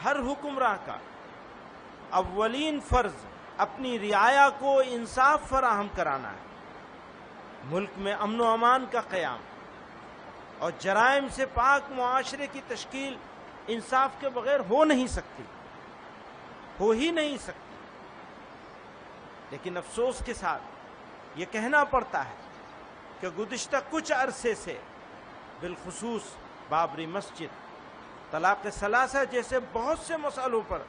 ہر حکمراں کا اولین فرض اپنی رعایا کو انصاف فراہم کرانا ہے۔ ملک میں امن و امان کا قیام اور جرائم سے پاک معاشرے کی تشکیل انصاف کے بغیر ہو نہیں سکتی، ہو ہی نہیں سکتی۔ لیکن افسوس کے ساتھ یہ کہنا پڑتا ہے کہ گزشتہ کچھ عرصے سے بالخصوص بابری مسجد، طلاق ثلاثہ جیسے بہت سے مسئلوں پر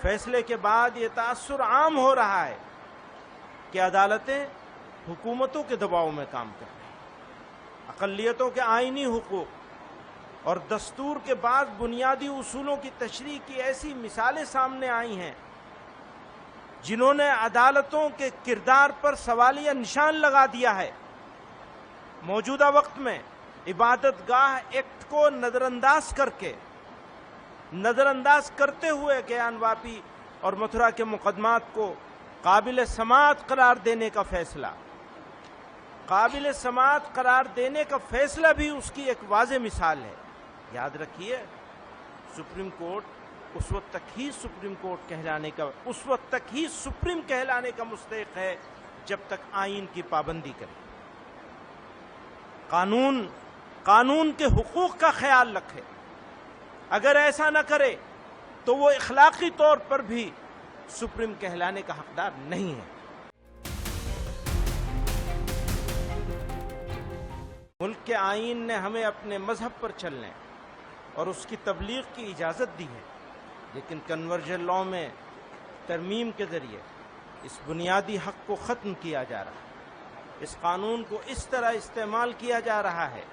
فیصلے کے بعد یہ تاثر عام ہو رہا ہے کہ عدالتیں حکومتوں کے دباؤ میں کام کر رہی ہیں۔ اقلیتوں کے آئینی حقوق اور دستور کے بعد بنیادی اصولوں کی تشریح کی ایسی مثالیں سامنے آئی ہیں جنہوں نے عدالتوں کے کردار پر سوالیہ نشان لگا دیا ہے۔ موجودہ وقت میں عبادت گاہ ایکٹ کو نظر انداز کرتے ہوئے گیان واپی اور متھرا کے مقدمات کو قابل سماعت قرار دینے کا فیصلہ بھی اس کی ایک واضح مثال ہے۔ یاد رکھیے، سپریم کورٹ اس وقت تک ہی سپریم کہلانے کا مستحق ہے جب تک آئین کی پابندی کرے، قانون کے حقوق کا خیال رکھے۔ اگر ایسا نہ کرے تو وہ اخلاقی طور پر بھی سپریم کہلانے کا حقدار نہیں ہے۔ ملک کے آئین نے ہمیں اپنے مذہب پر چلنے اور اس کی تبلیغ کی اجازت دی ہے، لیکن کنورژن لاء میں ترمیم کے ذریعے اس بنیادی حق کو ختم کیا جا رہا ہے۔ اس قانون کو اس طرح استعمال کیا جا رہا ہے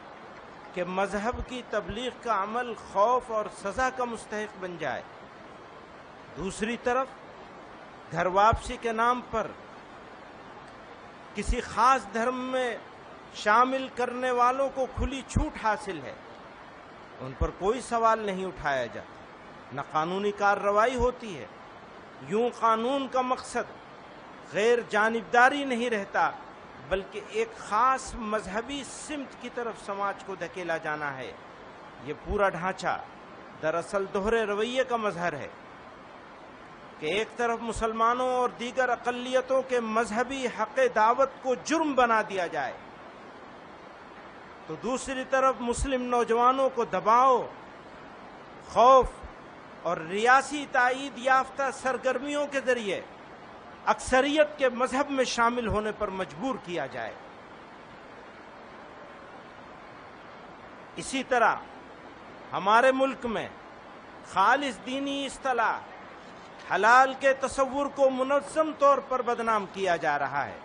کہ مذہب کی تبلیغ کا عمل خوف اور سزا کا مستحق بن جائے۔ دوسری طرف گھر واپسی کے نام پر کسی خاص دھرم میں شامل کرنے والوں کو کھلی چھوٹ حاصل ہے، ان پر کوئی سوال نہیں اٹھایا جاتا، نہ قانونی کارروائی ہوتی ہے۔ یوں قانون کا مقصد غیر جانبداری نہیں رہتا، بلکہ ایک خاص مذہبی سمت کی طرف سماج کو دھکیلا جانا ہے۔ یہ پورا ڈھانچہ دراصل دوہرے رویے کا مظہر ہے کہ ایک طرف مسلمانوں اور دیگر اقلیتوں کے مذہبی حق دعوت کو جرم بنا دیا جائے، تو دوسری طرف مسلم نوجوانوں کو دباؤ، خوف اور ریاسی تائید یافتہ سرگرمیوں کے ذریعے اکثریت کے مذہب میں شامل ہونے پر مجبور کیا جائے۔ اسی طرح ہمارے ملک میں خالص دینی اصطلاح حلال کے تصور کو منظم طور پر بدنام کیا جا رہا ہے۔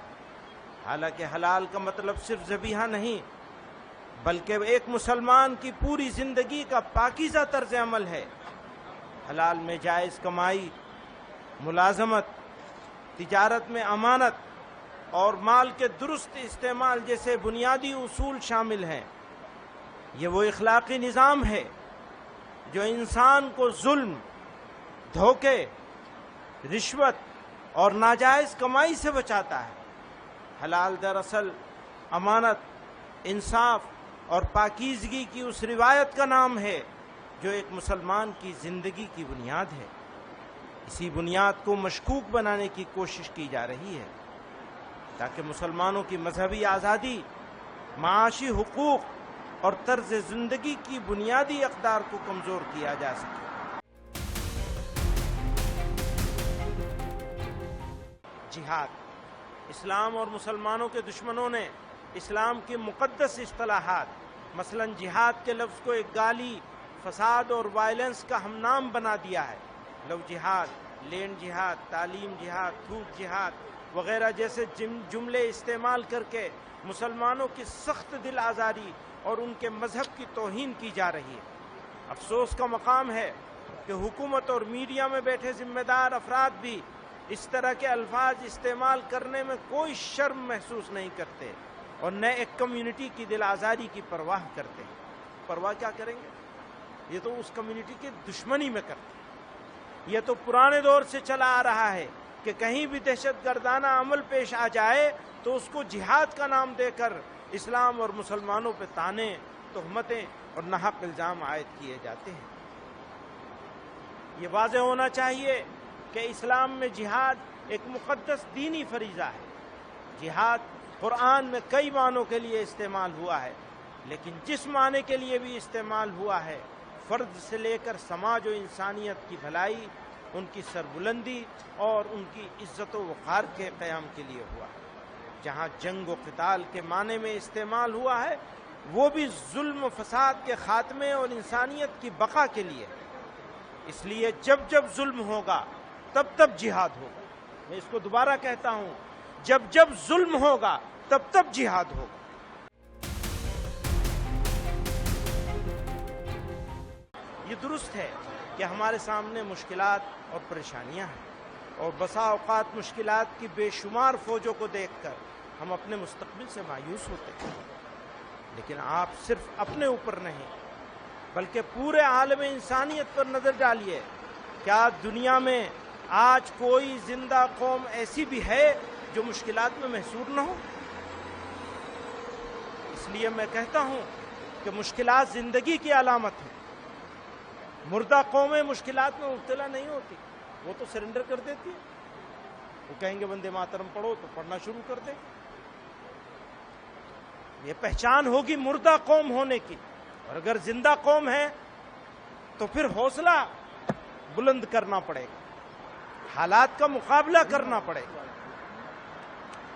حالانکہ حلال کا مطلب صرف ذبیحہ نہیں، بلکہ ایک مسلمان کی پوری زندگی کا پاکیزہ طرز عمل ہے۔ حلال میں جائز کمائی، ملازمت، تجارت میں امانت اور مال کے درست استعمال جیسے بنیادی اصول شامل ہیں۔ یہ وہ اخلاقی نظام ہے جو انسان کو ظلم، دھوکے، رشوت اور ناجائز کمائی سے بچاتا ہے۔ حلال دراصل امانت، انصاف اور پاکیزگی کی اس روایت کا نام ہے جو ایک مسلمان کی زندگی کی بنیاد ہے۔ اسی بنیاد کو مشکوک بنانے کی کوشش کی جا رہی ہے تاکہ مسلمانوں کی مذہبی آزادی، معاشی حقوق اور طرز زندگی کی بنیادی اقدار کو کمزور کیا جا سکے۔ جہاد۔ اسلام اور مسلمانوں کے دشمنوں نے اسلام کی مقدس اصطلاحات مثلا جہاد کے لفظ کو ایک گالی، فساد اور وائلنس کا ہم نام بنا دیا ہے۔ لو جہاد، لینڈ جہاد، تعلیم جہاد، تھوک جہاد وغیرہ جیسے جملے استعمال کر کے مسلمانوں کی سخت دل آزاری اور ان کے مذہب کی توہین کی جا رہی ہے۔ افسوس کا مقام ہے کہ حکومت اور میڈیا میں بیٹھے ذمہ دار افراد بھی اس طرح کے الفاظ استعمال کرنے میں کوئی شرم محسوس نہیں کرتے اور نہ ایک کمیونٹی کی دل آزاری کی پرواہ کرتے ہیں۔ پرواہ کیا کریں گے؟ یہ تو اس کمیونٹی کی دشمنی میں کرتے ہیں۔ یہ تو پرانے دور سے چلا آ رہا ہے کہ کہیں بھی دہشت گردانہ عمل پیش آ جائے تو اس کو جہاد کا نام دے کر اسلام اور مسلمانوں پہ طعنے، تہمتیں اور ناحق الزام عائد کیے جاتے ہیں۔ یہ واضح ہونا چاہیے کہ اسلام میں جہاد ایک مقدس دینی فریضہ ہے۔ جہاد قرآن میں کئی معنوں کے لیے استعمال ہوا ہے، لیکن جس معنی کے لیے بھی استعمال ہوا ہے، فرد سے لے کر سماج و انسانیت کی بھلائی، ان کی سربلندی اور ان کی عزت و وقار کے قیام کے لیے ہوا ہے۔ جہاں جنگ و قتال کے معنی میں استعمال ہوا ہے، وہ بھی ظلم و فساد کے خاتمے اور انسانیت کی بقا کے لیے۔ اس لیے جب جب ظلم ہوگا تب تب جہاد ہوگا۔ میں اس کو دوبارہ کہتا ہوں، جب جب ظلم ہوگا تب تب جہاد ہوگا۔ یہ درست ہے کہ ہمارے سامنے مشکلات اور پریشانیاں ہیں، اور بسا اوقات مشکلات کی بے شمار فوجوں کو دیکھ کر ہم اپنے مستقبل سے مایوس ہوتے ہیں، لیکن آپ صرف اپنے اوپر نہیں بلکہ پورے عالم انسانیت پر نظر ڈالیے۔ کیا دنیا میں آج کوئی زندہ قوم ایسی بھی ہے جو مشکلات میں محصور نہ ہو؟ اس لیے میں کہتا ہوں کہ مشکلات زندگی کی علامت ہے۔ مردہ قومیں مشکلات میں مبتلا نہیں ہوتی، وہ تو سرنڈر کر دیتی ہے۔ وہ کہیں گے وندے ماترم پڑھو تو پڑھنا شروع کر دیں۔ یہ پہچان ہوگی مردہ قوم ہونے کی، اور اگر زندہ قوم ہے تو پھر حوصلہ بلند کرنا پڑے گا، حالات کا مقابلہ کرنا پڑے گا۔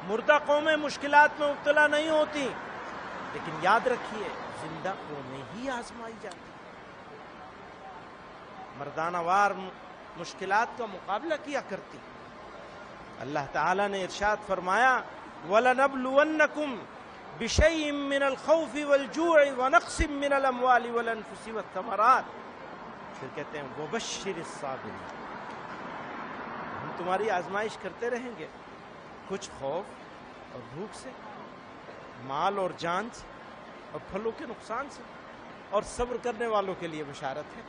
مردہ قومیں مشکلات میں مبتلا نہیں ہوتی، لیکن یاد رکھیے زندہ قومیں ہی آزمائی جاتی۔ مردانہ وار مشکلات کا مقابلہ کیا کرتی۔ اللہ تعالیٰ نے ارشاد فرمایا وَلَنَبْلُوَنَّكُمْ بِشَيْءٍ مِّنَ الْخَوْفِ وَالْجُوعِ وَنَقْصٍ مِّنَ الْأَمْوَالِ وَالْأَنفُسِ وَالثَّمَرَاتِ، پھر کہتے ہیں وَبَشِّرِ الصَّابِرِينَ، ہم تمہاری آزمائش کرتے رہیں گے، کچھ خوف اور بھوک سے، مال اور جان سے، اور پھلوں کے نقصان سے، اور صبر کرنے والوں کے لیے بشارت ہے۔